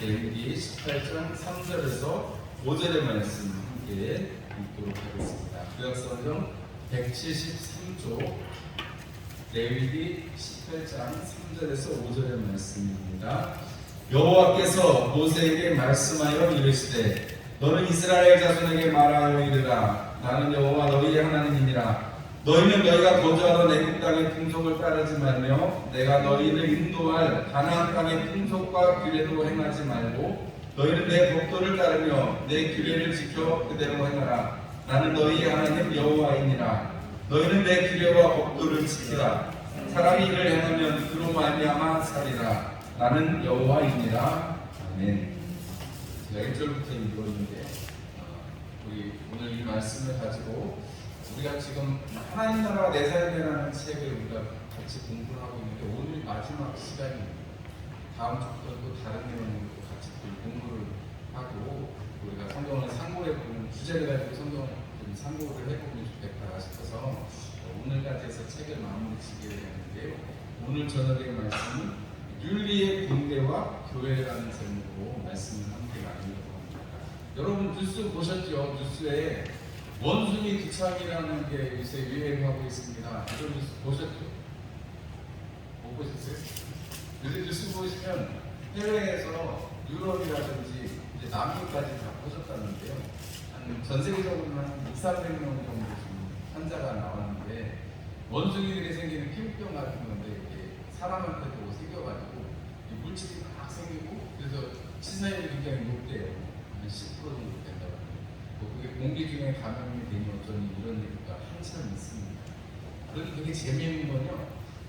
레위기 18장 3절에서 5절의 말씀 함께 읽도록 하겠습니다. 구약성경 173조 레위기 18장 3절에서 5절의 말씀입니다. 여호와께서 모세에게 말씀하여 이르시되 너는 이스라엘 자손에게 말하여 이르라. 나는 여호와 너희의 하나님이니라. 너희는 너희가 거주하던 애굽 땅의 풍속을 따르지 말며 내가 너희를 인도할 가나안 땅의 풍속과 규례도 행하지 말고 너희는 내 법도를 따르며 내 규례를 지켜 그대로 행하라. 나는 너희의 하나님 여호와이니라. 너희는 내 규례와 법도를 지키라. 사람이 이를 행하면 그로 말미암아 살리라. 나는 여호와이니라. 아멘. 제가 1절부터 읽었는데 우리 오늘 이 말씀을 가지고 우리가 지금 하나님 나라가 내 삶이라는 책을 우리가 같이 공부를 하고 있는데 오늘 마지막 시간입니다. 다음 주부터 또 다른 내용으로 같이 또 공부를 하고 우리가 성경을 상고해보는 주제를 가지고 성경을 좀 상고를 해보면 좋겠다 싶어서 오늘까지 해서 책을 마무리 지게 되는데요. 오늘 저녁의 말씀은 윤리의 군대와 교회라는 제목으로 말씀을 함께 나누려고 합니다. 여러분 뉴스 보셨죠? 뉴스에 원숭이 기창이라는 게 요새 유행하고 있습니다. 이런 뉴스 보셨죠? 못 보셨어요? 요새 뉴스 보시면 해외에서 유럽이라든지 이제 남미까지 다 퍼졌다는데요. 전 세계적으로 한 200~300명 정도 지금 환자가 나왔는데 원숭이들이 생기는 피부병 같은 건데 이렇게 사람한테도 생겨가지고 물질이 막 생기고 그래서 치사율이 굉장히 높대요. 한 10% 정도 된다고. 그게 공기 중에 감염이 되니 어쩌니 이런 얘기가 한참 있습니다. 그런데 되게 재미있는 건요.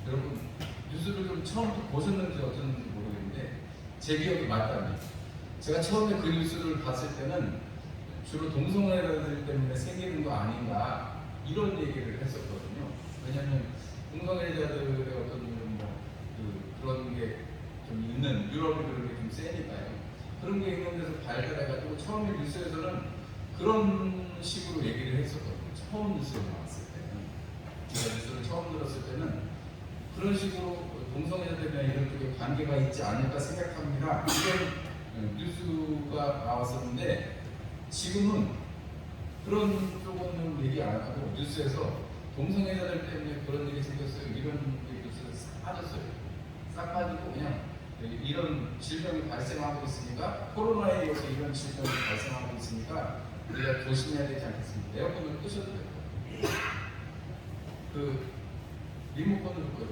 여러분 뉴스를 좀 처음부터 보셨는지 어쩌는지 모르겠는데 제 기억이 맞다면 제가 처음에 그 뉴스를 봤을 때는 주로 동성애자들 때문에 생기는 거 아닌가 이런 얘기를 했었거든요. 왜냐하면 동성애자들의 어떤 그런 게 좀 있는 유럽이 그런 게 좀 세니까요. 그런 게 있는 데서 발달해가지고 처음에 뉴스에서는 그런 식으로 얘기를 했었거든요. 처음 뉴스에 나왔을 때는 제가 뉴스를 처음 들었을 때는 그런 식으로 동성애자들이나 이런 쪽에 관계가 있지 않을까 생각합니다. 이런 뉴스가 나왔었는데 지금은 그런 쪽은 얘기 안 하고 뉴스에서 동성애자들 때문에 그런 일이 생겼어요. 이런 뉴스가 싹 빠졌어요. 싹 빠지고 그냥 이런 질병이 발생하고 있으니까 코로나에 이어서 이런 질병이 발생하고 있으니까 우리가 조심해야 되지 않겠습니까? 에어컨을 끄셔도 돼요. 그 리모컨을 꺼요.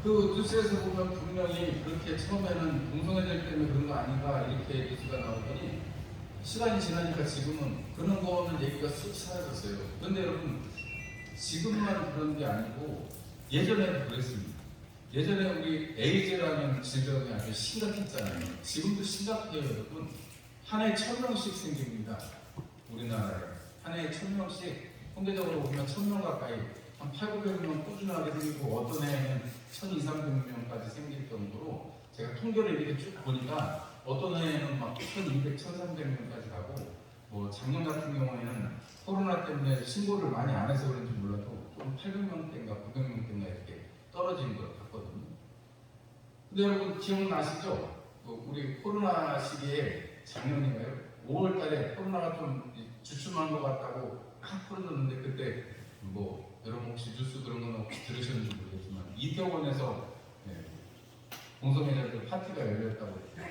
그 뉴스에서 보면 분명히 그렇게 처음에는 동성애들 때문에 그런 거 아닌가 이렇게 뉴스가 나오더니 시간이 지나니까 지금은 그런 거는 얘기가 쑥 사라졌어요. 그런데 여러분 지금만 그런 게 아니고 예전에도 그랬습니다. 예전에 우리 에이즈라는 질병이 아주 심각했잖아요. 지금도 심각해요, 여러분. 한 해에 1000명씩 생깁니다. 우리나라에. 한 해에 1000명씩, 통계적으로 보면 1000명 가까이, 한 800~900명 꾸준하게 생기고, 어떤 해에는 1200~300명까지 생길 정도로, 제가 통계를 이렇게 쭉 보니까, 어떤 해에는 막 1200~1300명까지 가고, 뭐 작년 같은 경우에는 코로나 때문에 신고를 많이 안 해서 그런지 몰라도, 좀 800명대인가 900명대인가 이렇게 떨어진 것 같거든요. 근데 여러분 기억나시죠? 우리 코로나 시기에 작년인가요? 5월달에 코로나가 좀 주춤한 것 같다고 확 풀어졌는데 그때 뭐 여러분 혹시 뉴스 그런 건 혹시 들으셨는지 모르겠지만 이태원에서 동성애자들 파티가 열렸다고 했어요.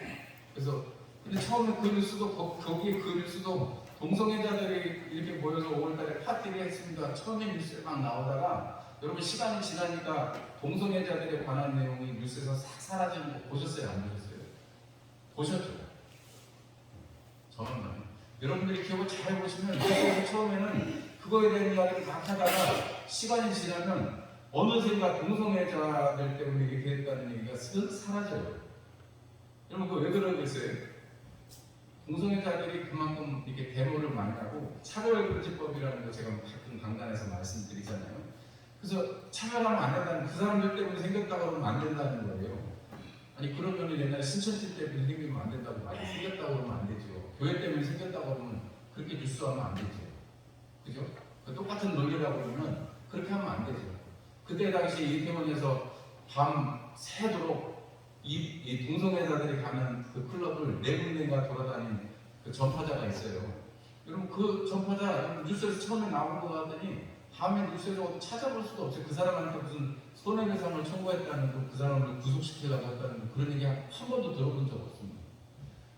그래서 근데 처음에 그 뉴스도 거기에 그 뉴스도 동성애자들이 이렇게 모여서 5월달에 파티를 했습니다. 처음에 뉴스에 막 나오다가 여러분 시간이 지나니까 동성애자들에 관한 내용이 뉴스에서 싹 사라지는 거 보셨어요? 안 보셨어요? 보셨죠? 저는 여러분들이 기억을 잘 해보시면 처음에는 그거에 대한 이야기를 막 하다가 시간이 지나면 어느샌가 동성애자들 때문에 이렇게 됐다는 얘기가 쓱 사라져요. 여러분 그거 왜 그러겠어요? 동성애자들이 그만큼 이렇게 데모를 많이 하고 차별금지법이라는 거 제가 가끔 강단에서 말씀드리잖아요. 그래서 차별하면 안 된다는 그 사람들 때문에 생겼다고 그러면 안 된다는 거예요. 아니 그러면 옛날에 신천지 때문에 생기면 안 된다고 많이 생겼다고 그러면 안 되죠. 교회 때문에 생겼다고 그러면 그렇게 뉴스하면 안 되죠. 그죠? 똑같은 논리라고 그러면 그렇게 하면 안 되죠. 그때 당시 이태원에서 밤 새도록 이 동성애자들이 가는 그 클럽을 네 군데가 돌아다니는 그 전파자가 있어요. 여러분 그 전파자 뉴스에서 처음에 나온 거 같더니 다음에 뉴스에서 찾아볼 수도 없어요. 그 사람한테 무슨 손해배상을 청구했다는 그 사람을 구속시키려고 했다는 그런 얘기 한 번도 들어본 적 없습니다.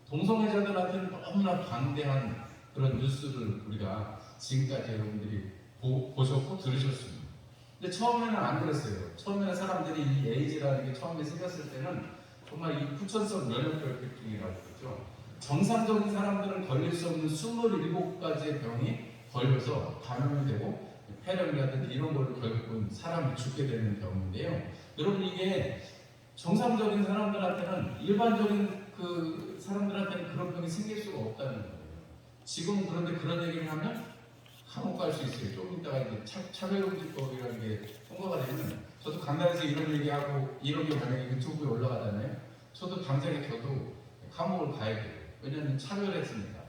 동성애자들한테는 너무나 방대한 그런 뉴스를 우리가 지금까지 여러분들이 보셨고 들으셨습니다. 근데 처음에는 안 그랬어요. 처음에는 사람들이 이 에이즈라는 게 처음에 생겼을 때는 정말 이 후천성 면역결핍증이라고 그러죠. 정상적인 사람들은 걸릴 수 없는 27가지의 병이 걸려서 감염이 되고 폐렴이라든지 이런 걸로 결국은 사람이 죽게 되는 병인데요. 여러분 이게 정상적인 사람들한테는 일반적인 그 사람들한테는 그런 병이 생길 수가 없다는 거예요. 지금은 그런데 그런 얘기를 하면 감옥 갈 수 있어요. 조금 있다가 이제 차별금지법이라는 게 통과가 되면 저도 강단에서 이런 얘기하고 이런 게 만약에 유튜브에 올라가잖아요. 저도 당장에 저도 감옥을 가야 돼요. 왜냐하면 차별했으니까.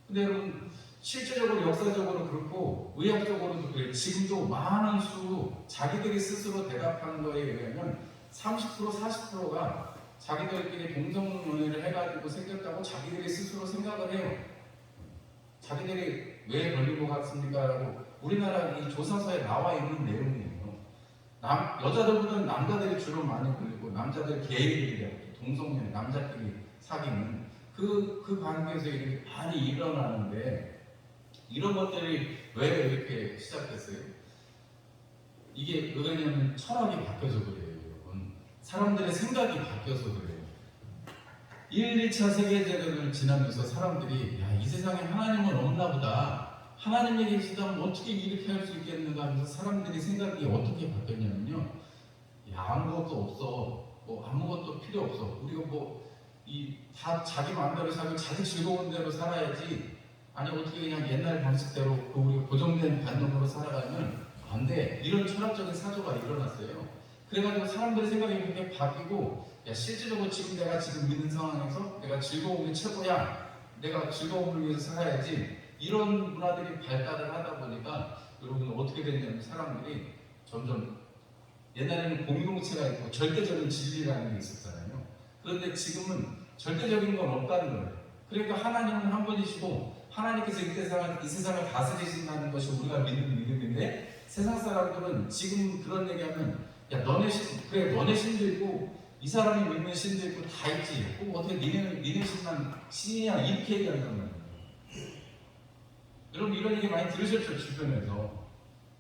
근데 여러분 실제적으로 역사적으로 그렇고 의학적으로도 그래요. 지금도 많은 수 자기들이 스스로 대답하는 거에 의하면 30% 40%가 자기들끼리 동성연애를 해가지고 생겼다고 자기들이 스스로 생각을 해요. 자기들이 왜 걸린 것 같습니까? 라고 우리나라 이 조사서에 나와 있는 내용이에요. 여자들보다는 남자들이 주로 많이 걸리고 남자들 게이들이라고 동성연 남자끼리 사귀는 그 관계에서 이렇게 많이 일어나는데 이런 것들이 왜 이렇게 시작됐어요? 이게 왜냐면 철학이 바뀌어서 그래요, 여러분. 사람들의 생각이 바뀌어서 그래요. 1, 2차 세계대전을 지나면서 사람들이 야, 이 세상에 하나님은 없나 보다. 하나님이 계시다면 어떻게 이렇게 할 수 있겠는가 하면서 사람들이 생각이 어떻게 바뀌었냐면요. 야, 아무것도 없어. 뭐 아무것도 필요 없어. 우리가 다 자기 마음대로 살고 자기 즐거운 대로 살아야지. 아니 어떻게 그냥 옛날 방식대로 우리 고정된 관념으로 살아가면 안 돼. 이런 철학적인 사조가 일어났어요. 그래가지고 사람들의 생각이 이렇게 바뀌고 야 실질적으로 지금 내가 지금 믿는 상황에서 내가 즐거운 게 최고야. 내가 즐거움을 위해서 살아야지. 이런 문화들이 발달을 하다 보니까 여러분 어떻게 됐냐면 사람들이 점점 옛날에는 공동체가 있고 절대적인 진리라는 게 있었잖아요. 그런데 지금은 절대적인 건 없다는 거예요. 그러니까 하나님은 한 분이시고 하나님께서 이 세상을 다스리신다는 것이 우리가 믿는 믿음인데 세상 사람들은 지금 그런 얘기하면 야 너네 그래 너네 신도 있고 이 사람이 믿는 신도 있고 다 있지. 어떻게 니네 신만 신이냐 이렇게 얘기한단 말이에요. 여러분 이런 얘기 많이 들으셨죠 주변에서.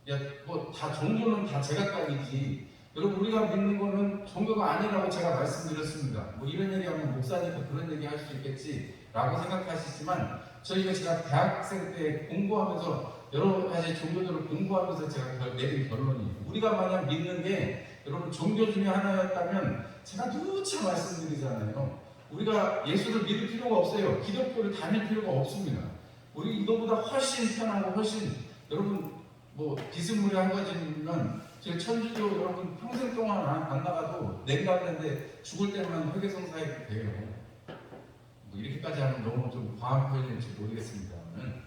야 뭐 다 종교는 다 제각각이지. 여러분 우리가 믿는 거는 종교가 아니라고 제가 말씀드렸습니다. 뭐 이런 얘기하면 목사니까 그런 얘기 할 수 있겠지라고 생각하시지만 제가 대학생 때 공부하면서 여러 가지 종교들을 공부하면서 제가 내린 결론이 우리가 만약 믿는 게 여러분 종교 중에 하나였다면 제가 누차 말씀드리잖아요. 우리가 예수를 믿을 필요가 없어요. 기독교를 다닐 필요가 없습니다. 우리 이거보다 훨씬 편하고 훨씬 여러분 뭐 비스무리한 거지만 제 천주교 여러분 평생 동안 안 나가도 냉담인데 죽을 때만 회개성사해도 돼요. 뭐 이렇게까지 하면 너무 좀 과한 표현일지 모르겠습니다만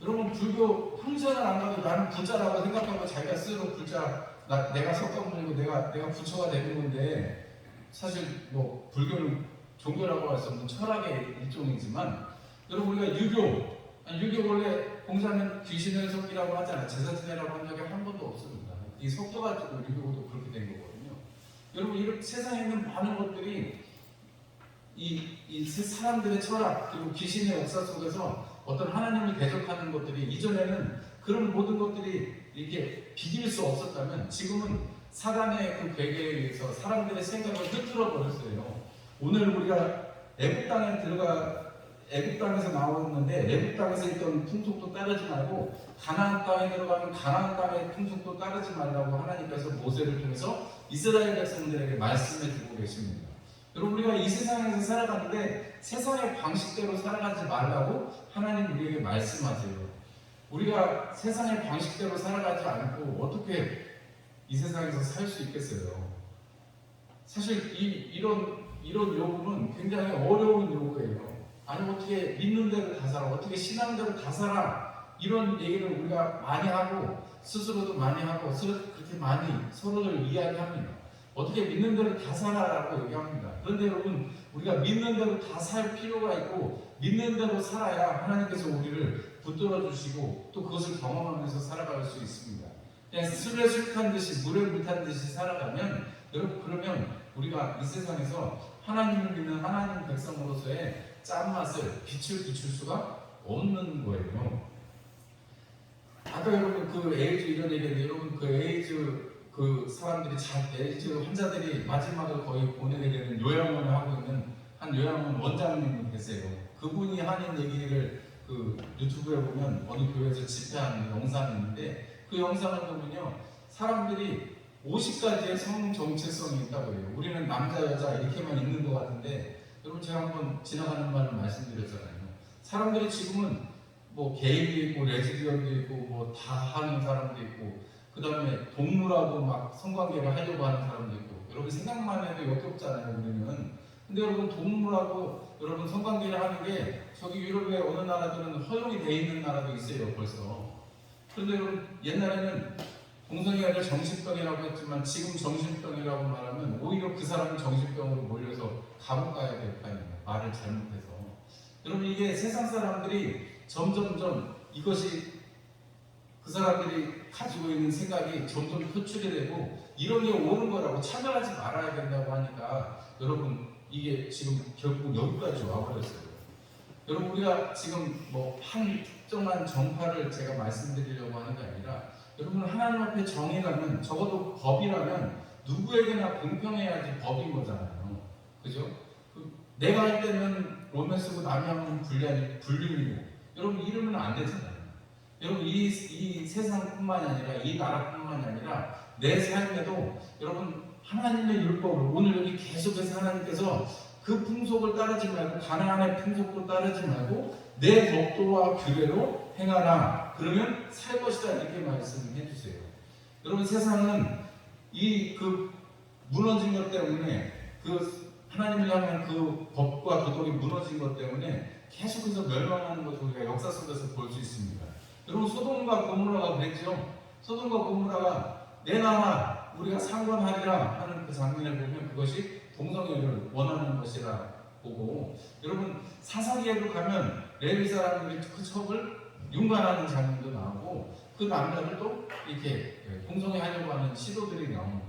여러분 불교 평생을 안 가도 나는 부자라고 생각하고 자기가 스스로 부자 내가 석가 모니고 내가 부처가 되는 건데 사실 뭐 불교는 종교라고 할 수 없는 철학의 일종이지만 여러분 우리가 유교 원래 공자는 귀신을 섞이라고 하잖아요. 제사 지내라고 한 적이 한 번도 없습니다. 이 섞여가지고 유교도 그렇게 된 거거든요. 여러분 이렇게 세상에 있는 많은 것들이 이 사람들의 철학 그리고 귀신의 역사 속에서 어떤 하나님을 대적하는 것들이 이전에는 그런 모든 것들이 이렇게 비길 수 없었다면 지금은 사단의 그 괴계에 의해서 사람들의 생각을 흐트러 버렸어요. 오늘 우리가 애굽 땅에서 나왔는데 애굽 땅에서 있던 풍속도 따르지 말고 가나안 땅에 들어가면 가나안 땅의 풍속도 따르지 말라고 하나님께서 모세를 통해서 이스라엘 백성들에게 말씀해 주고 계십니다. 여러분 우리가 이 세상에서 살아가는데 세상의 방식대로 살아가지 말라고 하나님 우리에게 말씀하세요. 우리가 세상의 방식대로 살아가지 않고 어떻게 이 세상에서 살 수 있겠어요? 사실 이런 요구는 굉장히 어려운 요구예요. 아니 어떻게 믿는 대로 다 살아, 어떻게 신앙대로 다 살아, 이런 얘기를 우리가 많이 하고 스스로도 많이 하고 그렇게 많이 서로를 이야기합니다. 어떻게 믿는 대로 다 살아라고 얘기합니다. 그런데 여러분, 우리가 믿는 대로 다 살 필요가 있고 믿는 대로 살아야 하나님께서 우리를 붙들어 주시고 또 그것을 경험하면서 살아갈 수 있습니다. 그냥 술에 술 탄 듯이 물에 물 탄 듯이 살아가면 여러분, 그러면 우리가 이 세상에서 하나님을 믿는 하나님 백성으로서의 짠맛을 빛을 비출 수가 없는 거예요. 아까 여러분 그 에이즈 이런 얘기했는데, 여러분 그 에이즈 그 사람들이 에이즈 환자들이 마지막을 거의 보내게 되는 요양원을 하고 있는 한 요양원 원장님이 계세요. 그분이 하는 얘기를 그 유튜브에 보면 어느 교회에서 집회하는 영상이 있는데, 그 영상을 보면요, 사람들이 50가지의 성 정체성이 있다고 해요. 우리는 남자 여자 이렇게만 있는 것 같은데, 여러분 제가 한번 지나가는 말을 말씀드렸잖아요. 사람들이 지금은 뭐 게이도 있고 레즈비언도 있고 뭐 다 하는 사람도 있고, 그 다음에 동물하고 막 성관계를 하려고 하는 사람도 있고, 여러분 생각만 해도 역겹잖아요 우리는. 근데 여러분 동물하고 여러분 성관계를 하는 게 저기 유럽의 어느 나라들은 허용이 돼 있는 나라도 있어요 벌써. 그런데 여러분 옛날에는 동성애를 정신병이라고 했지만 지금 정신병이라고 말하면 오히려 그 사람은 정신병으로 몰려서 감옥 가야 될 판이에요. 말을 잘못해서. 여러분 이게 세상 사람들이 점점점 이것이 그 사람들이 가지고 있는 생각이 점점 표출이 되고 이런 게 옳은 거라고 차별하지 말아야 된다고 하니까 여러분 이게 지금 결국 여기까지 와버렸어요. 여러분 우리가 지금 뭐 한 특정한 정파를 제가 말씀드리려고 하는 게 아니라 여러분 하나님 앞에 정의라면 적어도 법이라면 누구에게나 공평해야지 법인 거잖아요. 그죠? 내가 할 때는 로맨스고 남이 하면 불륜이고 여러분 이러면 안 되잖아요. 여러분 이 세상뿐만이 아니라 이 나라뿐만이 아니라 내 삶에도 여러분 하나님의 율법을 오늘 여기 계속해서 하나님께서 그 풍속을 따르지 말고 가나안의 풍속도 따르지 말고 내 법도와 규례로 행하라. 그러면 살 것이다 이렇게 말씀해 주세요. 여러분 세상은 이 그 무너진 것 때문에 그 하나님을 향한 그 법과 도덕이 무너진 것 때문에 계속해서 멸망하는 것을 우리가 역사 속에서 볼 수 있습니다. 여러분 소돔과 고모라가 그랬죠. 소돔과 고모라가 내 나라 우리가 상관하리라 하는 그 장면을 보면 그것이 동성애를 원하는 것이라 보고, 여러분 사사기에도 가면 레위 사람들이 그 첩을 융관하는 장면도 나오고 그 남자들도 이렇게 동성애 하려고 하는 시도들이 나옵니다.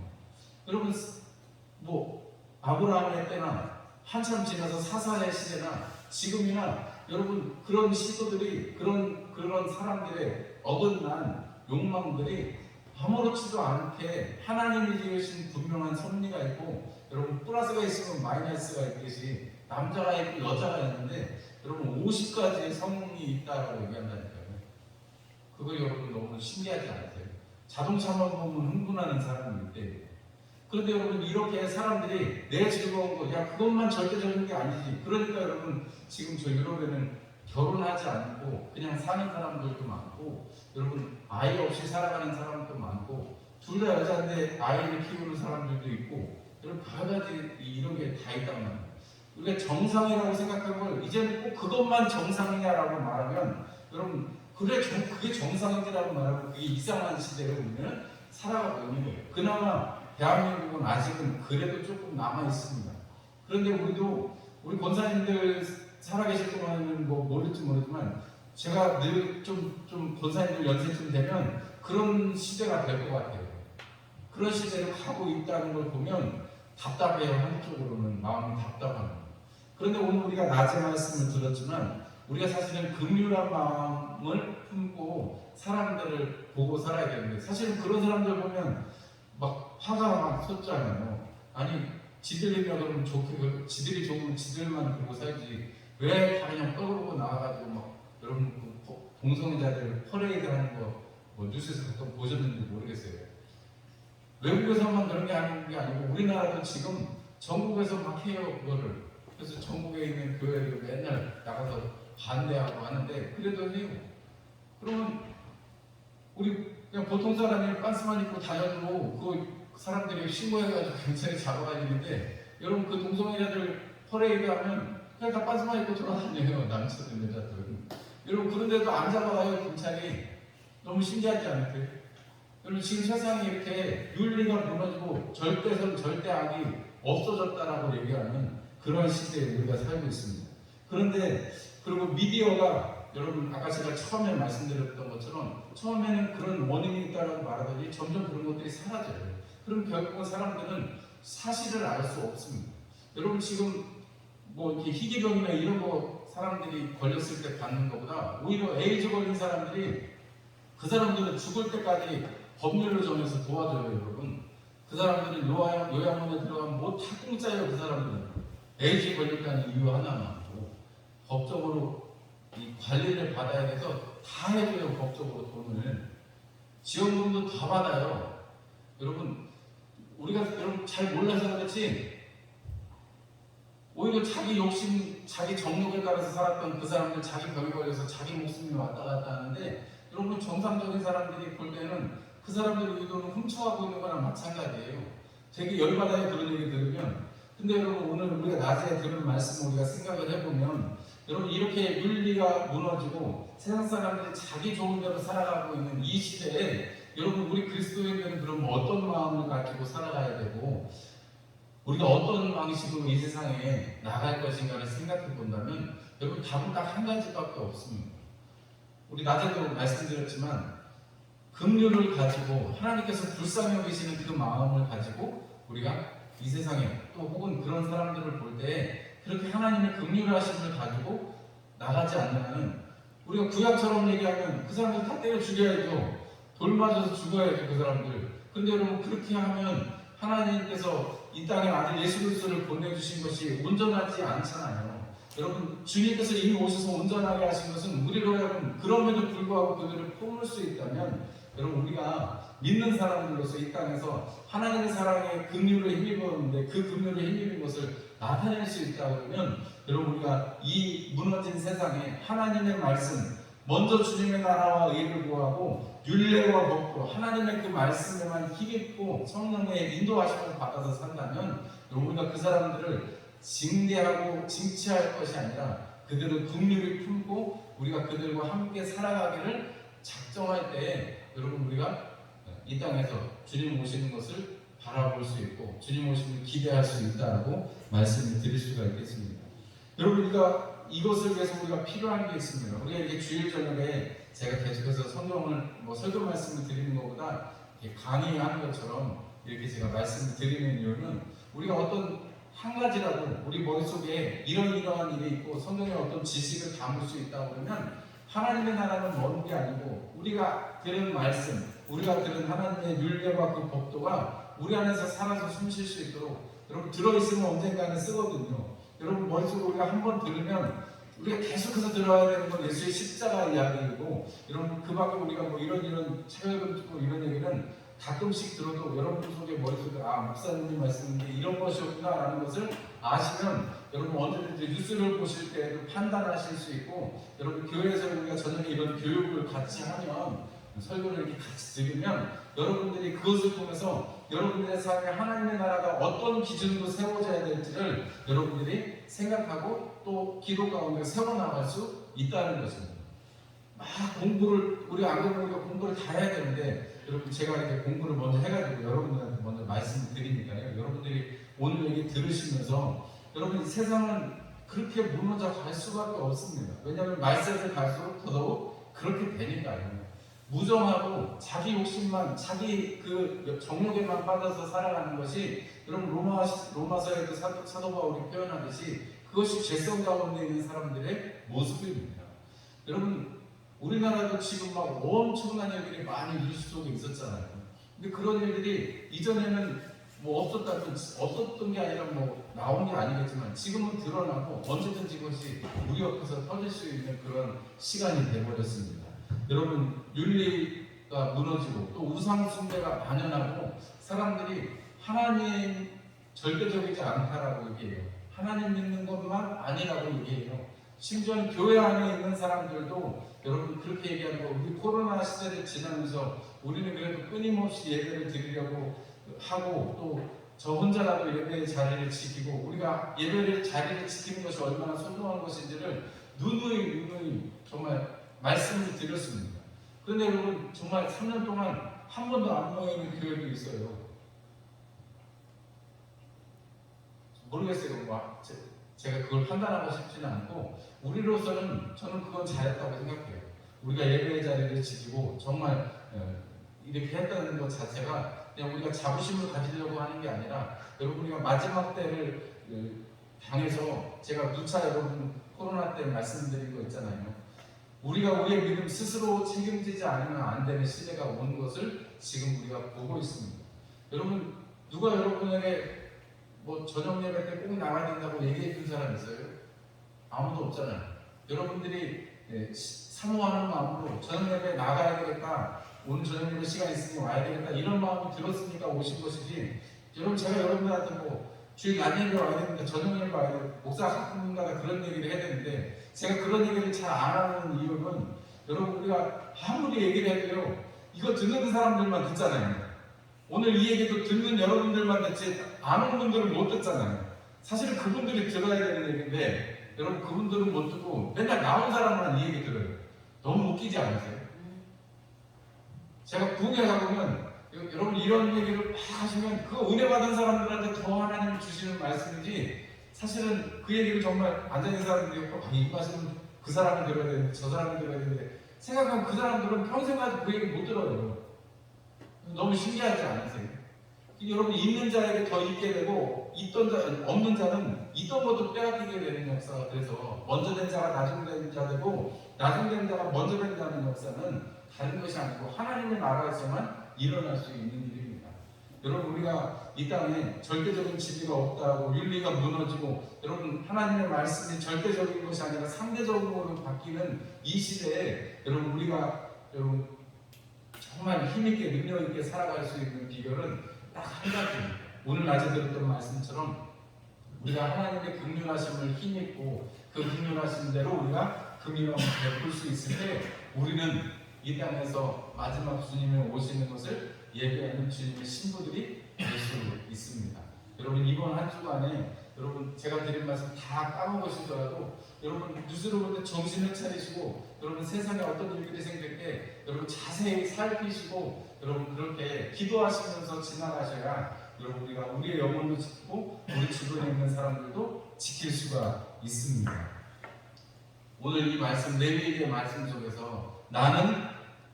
여러분 뭐 아브라함의 때나 한참 지나서 사사의 시대나 지금이나 여러분 그런 시도들이 그런 사람들의 어긋난 욕망들이 아무렇지도 않게 하나님이 지으신 분명한 섭리가 있고, 여러분 플러스가 있으면 마이너스가 있듯이 남자가 있고 여자가 있는데 여러분 50가지의 성이 있다라고 얘기한다니까요. 그거 여러분 너무 신기하지 않으세요? 자동차만 보면 흥분하는 사람이 있대요. 그런데 여러분 이렇게 사람들이 내 즐거운 거, 야 그것만 절대적인 게 아니지. 그러니까 여러분 지금 저 유럽에는 결혼하지 않고 그냥 사는 사람들도 많고, 여러분 아이 없이 살아가는 사람도 많고, 둘 다 여자인데 아이를 키우는 사람들도 있고, 여러분 여러 가지 이런 게 다 있단 말이에요. 우리가 정상이라고 생각한 걸 이제는 꼭 그것만 정상이냐라고 말하면 여러분 그게 정상이라고 말하고 그게 이상한 시대로 우리는 살아가고 있는 거예요. 그나마 대한민국은 아직은 그래도 조금 남아 있습니다. 그런데 우리 권사님들 살아계실 동안에는 뭐 모를지 모르지만 제가 늘 좀 권사님들 연세쯤 되면 그런 시대가 될 것 같아요. 그런 시대로 가고 있다는 걸 보면 답답해요. 한쪽으로는 마음이 답답합니다. 그런데 오늘 우리가 낮에 말씀을 들었지만 우리가 사실은 긍휼한 마음을 품고 사람들을 보고 살아야 되는데, 사실은 그런 사람들 보면 막 화가 막 솟잖아요. 아니 지들이 그러면 좋게, 지들이 좋으면 지들만 보고 살지 왜 다 그냥 떠오르고 나와가지고 막 여러분 그 동성애자들 퍼레이드 하는 거 뭐 뉴스에서 가끔 보셨는지 모르겠어요. 외국에서만 그런 게 아니고 우리나라도 지금 전국에서 막 해요 그거를. 그래서 전국에 있는 교회들 맨날 나가서 반대하고 하는데 그래도 해요. 그러면 우리 그냥 보통 사람이 빤스만 입고 다녀도 그 사람들이 신고해가지고 경찰에 잡아가지는데, 여러분 그 동성애자들 퍼레이드 하면 그냥 다 빤스만 입고 돌아다녀요. 남자들 여자들. 여러분 그런데도 안 잡아가요 경찰이. 너무 신기하지 않으세요? 여러분 지금 세상이 이렇게 윤리가 무너지고 절대선 절대악이 없어졌다라고 얘기하는 그런 시대에 우리가 살고 있습니다. 그런데 그리고 미디어가 여러분 아까 제가 처음에 말씀드렸던 것처럼 처음에는 그런 원인이 있다고 말하더니 점점 그런 것들이 사라져요. 그럼 결국은 사람들은 사실을 알 수 없습니다. 여러분 지금 뭐 이렇게 희귀병이나 이런 거 사람들이 걸렸을 때 받는 것보다 오히려 에이즈 걸린 사람들이 그 사람들은 죽을 때까지 법률로 정해서 도와줘요, 여러분. 그 사람들은 요양원에 들어가면 뭐 다 공짜예요, 그 사람들은. 에이즈 걸렸다는 이유 하나만. 법적으로 이 관리를 받아야 돼서 다 해줘요, 법적으로 돈을. 지원금도 다 받아요. 여러분, 우리가 여러분 잘 몰라서 그렇지, 오히려 자기 욕심, 자기 정욕에 따라서 살았던 그 사람들 자기 병에 걸려서 자기 목숨이 왔다 갔다 하는데, 여러분 정상적인 사람들이 볼 때는 그 사람들의 의도는 훔쳐가고 있는 거랑 마찬가지예요. 되게 열받아요, 그런 얘기 들으면. 근데 여러분 오늘 우리가 낮에 들은 말씀을 우리가 생각을 해보면 여러분 이렇게 윤리가 무너지고 세상 사람들이 자기 좋은 대로 살아가고 있는 이 시대에 여러분 우리 그리스도인들은 그럼 어떤 마음을 가지고 살아가야 되고 우리가 어떤 방식으로 이 세상에 나갈 것인가를 생각해 본다면 여러분 답은 딱 한 가지밖에 없습니다. 우리 낮에도 말씀드렸지만 긍휼을 가지고 하나님께서 불쌍히 여기시는 그 마음을 가지고 우리가 이 세상에 또 혹은 그런 사람들을 볼 때 그렇게 하나님의 긍휼하심을 가지고 나가지 않으면 우리가 구약처럼 얘기하면 그 사람들 다 때려 죽여야죠. 돌 맞아서 죽어야죠, 그 사람들. 근데 여러분 그렇게 하면 하나님께서 이 땅에 아들 예수 그리스도를 보내주신 것이 온전하지 않잖아요. 여러분 주님께서 이미 오셔서 온전하게 하신 것은 우리로 하여금 그럼에도 불구하고 그들을 품을 수 있다면 여러분 우리가 믿는 사람들로서 이 땅에서 하나님의 사랑에 긍휼을 힘입었는데 그 긍휼을 힘입은 것을 나타낼 수 있다 그러면 여러분 우리가 이 무너진 세상에 하나님의 말씀 먼저 주님의 나라와 의를 구하고 율례와 법도 하나님의 그 말씀에만 힘입고 성령의 인도하심을 받아서 산다면 여러분 우리가 그 사람들을 징대하고 징치할 것이 아니라 그들을 긍휼히 품고 우리가 그들과 함께 살아가기를 작정할 때에 여러분 우리가 이 땅에서 주님 오시는 것을 바라볼 수 있고 주님 오시는 기대할 수 있다고 말씀을 드릴 수가 있겠습니다. 여러분 우리가 이것을 위해서 우리가 필요한 게 있습니다. 우리가 이게 주일 저녁에 제가 계속해서 성경을 설교 말씀을 드리는 것보다 강의하는 것처럼 이렇게 제가 말씀을 드리는 이유는 우리가 어떤 한 가지라도 우리 머릿속에 이러한 일이 있고 성경에 어떤 지식을 담을 수 있다고 그러면 하나님의 나라는 먼 게 아니고 우리가 들은 말씀, 우리가 들은 하나님의 율례와 그 법도가 우리 안에서 살아서 숨쉴 수 있도록 여러분 들어있으면 언젠가는 쓰거든요. 여러분 머릿속에 우리가 한번 들으면 우리가 계속해서 들어야 되는 건 예수의 십자가 이야기이고 여러분 그 밖에 우리가 이런 책을 듣고 이런 얘기는 가끔씩 들어도 여러분 속에 머릿속에 목사님이 말씀인데 이런 것이었구나 라는 것을 아시면 여러분 언제든지 뉴스를 보실 때에도 판단하실 수 있고 여러분 교회에서 우리가 저녁에 이런 교육을 같이 하면 설교를 이렇게 같이 들으면 여러분들이 그것을 통해서 여러분들의 삶에 하나님의 나라가 어떤 기준으로 세워져야 될지를 여러분들이 생각하고 또 기도 가운데 세워나갈 수 있다는 것입니다. 막 공부를 우리가 안 그러면 우리가 공부를 다 해야 되는데 여러분 제가 이렇게 공부를 먼저 해가지고 여러분들한테 먼저 말씀을 드리니까요. 여러분들이 오늘 얘기 들으시면서 여러분 세상은 그렇게 무너져 갈 수밖에 없습니다. 왜냐하면 말세를 갈수록 더더욱 그렇게 되니까요. 무정하고 자기 욕심만 자기 그 정욕에만 빠져서 살아가는 것이 여러분 로마서에도 사도 바울이 표현하듯이 그것이 죄성 가운데 있는 사람들의 모습입니다. 여러분 우리나라도 지금 막 엄청난 일들이 많이 뉴스 속에 있었잖아요. 근데 그런 일들이 이전에는 없었던 게 아니라 나온 게 아니겠지만 지금은 드러나고 언제든지 그것이 우리 옆에서 터질 수 있는 그런 시간이 되어버렸습니다. 여러분 윤리가 무너지고 또 우상 숭배가 만연하고 사람들이 하나님 절대적이지 않다라고 얘기해요. 하나님 믿는 것만 아니라고 얘기해요. 심지어는 교회 안에 있는 사람들도 여러분 그렇게 얘기하는 거 우리 코로나 시대를 지나면서 우리는 그래도 끊임없이 예배를 드리려고 하고 또 저 혼자라도 예배의 자리를 지키고 우리가 예배의 자리를 지키는 것이 얼마나 소중한 것인지를 누누이 정말 말씀을 드렸습니다. 그런데 여러분 정말 3년 동안 한 번도 안 모이는 교회도 있어요. 모르겠어요. 제가 그걸 판단하고 싶지는 않고, 우리로서는 저는 그건 잘했다고 생각해요. 우리가 예배의 자리를 지키고 정말 이렇게 했다는 것 자체가 그냥 우리가 자부심을 가지려고 하는 게 아니라, 여러분 우리가 마지막 때를 향해서, 제가 누차 여러분 코로나 때 말씀드린 거 있잖아요. 우리가 우리의 믿음 스스로 책임지지 않으면 안 되는 시대가 오는 것을 지금 우리가 보고 있습니다. 여러분, 누가 여러분에게 뭐 저녁 예배 때 꼭 나가야 된다고 얘기해 준 사람 있어요? 아무도 없잖아요. 여러분들이 사모하는 마음으로 저녁 예배 나가야 되겠다, 오늘 저녁 예배 시간 있으니 와야 되겠다, 이런 마음이 들었으니까 오신 것이지, 여러분 제가 여러분들한테 주일 낮 예배 와야 되는데 저녁 예배 와야 되는데 목사 학부모님마다 그런 얘기를 해야 되는데, 제가 그런 얘기를 잘 안 하는 이유는, 여러분 우리가 아무리 얘기를 해도요, 이거 듣는 사람들만 듣잖아요. 오늘 이 얘기도 듣는 여러분들만 듣지 안 온 분들은 못 듣잖아요. 사실은 그분들이 들어야 되는 얘기인데, 여러분 그분들은 못 듣고 맨날 나온 사람만 이 얘기 들어요. 너무 웃기지 않으세요? 제가 부흥회 가보면 여러분 이런 얘기를 막 하시면 그 은혜 받은 사람들한테 더 하나님이 주시는 말씀이지, 사실은 그 얘기를 정말 앉아있는 사람들이 이 말씀은 그 사람이 들어야 되는데 저 사람이 들어야 되는데 생각하면 그 사람들은 평생 가지고 그 얘기 못 들어요. 너무 신기하지 않으세요? 여러분 있는 자에게 더 있게 되고 없는 자는 있던 것도 빼앗기게 되는 역사가 돼서, 먼저 된 자가 나중된 자 되고 나중된 자가 먼저 된 자는 역사는 다른 것이 아니고 하나님의 나라에서만 일어날 수 있는 일입니다. 여러분 우리가 이 땅에 절대적인 진리가 없다고 윤리가 무너지고, 여러분 하나님의 말씀이 절대적인 것이 아니라 상대적으로 바뀌는 이 시대에, 여러분 우리가 정말 힘있게 능력있게 살아갈 수 있는 비결은 딱 한 가지입니다. 오늘 낮에 들었던 말씀처럼 우리가 하나님의 긍휼하심을 힘입고 그 긍휼하신 대로 우리가 긍휼함을 베풀 수 있을 때, 우리는 이 땅에서 마지막 주님이 오시는 것을 예배하는 주님의 신부들이 될 수 있습니다. 여러분 이번 한 주간에 여러분 제가 드린 말씀 다 까먹으시더라도, 여러분 뉴스를 볼 때 정신을 차리시고, 여러분 세상에 어떤 일들이 생길 때 여러분 자세히 살피시고, 여러분 그렇게 기도하시면서 지나가셔야 여러분 우리가 우리의 영혼도 지키고 우리 주변에 있는 사람들도 지킬 수가 있습니다. 오늘 이 말씀, 레위기의 말씀 속에서 나는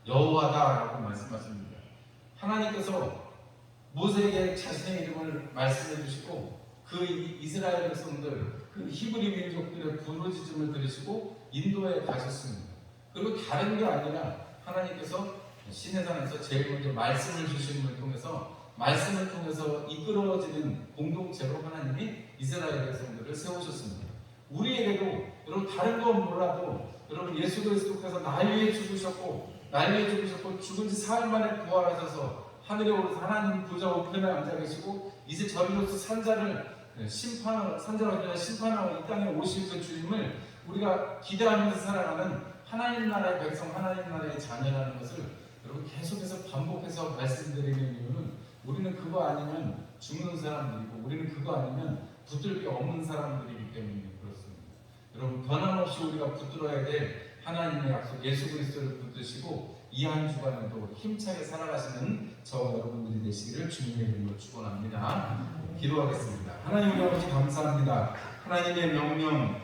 여호와다라고 말씀하십니다. 하나님께서 모세에게 자신의 이름을 말씀해 주시고, 그 이스라엘 백성들, 그 히브리 민족들의 부르짖음을 들으시고 인도에 가셨습니다. 그리고 다른 게 아니라 하나님께서 시내산에서 제일 먼저 말씀을 주심을 통해서, 말씀을 통해서 이끌어지는 공동체로 하나님이 이스라엘 백성들을 세우셨습니다. 우리에게도 여러분 다른 건 몰라도, 여러분 예수 그리스도께서 날 위해 죽으셨고 죽은 지 사흘 만에 부활하셔서 하늘에 오르서 하나님 보좌 우편에 앉아 계시고, 이제 저리로서 산자를 심판하고 이 땅에 오실 그 주님을 우리가 기대하면서 살아가는 하나님 나라의 백성, 하나님 나라의 자녀라는 것을 여러분 계속해서 반복해서 말씀드리는 이유는, 우리는 그거 아니면 죽는 사람들이고, 우리는 그거 아니면 붙들 게 없는 사람들이기 때문에 그렇습니다. 여러분 변함없이 우리가 붙들어야 될 하나님의 약속 예수 그리스도를 붙드시고, 이 한 주간에도 힘차게 살아가시는 저와 여러분들이 되시기를 주님의 이름으로 축원합니다. 기도하겠습니다. 하나님 우리 아버지 감사합니다. 하나님의 명령,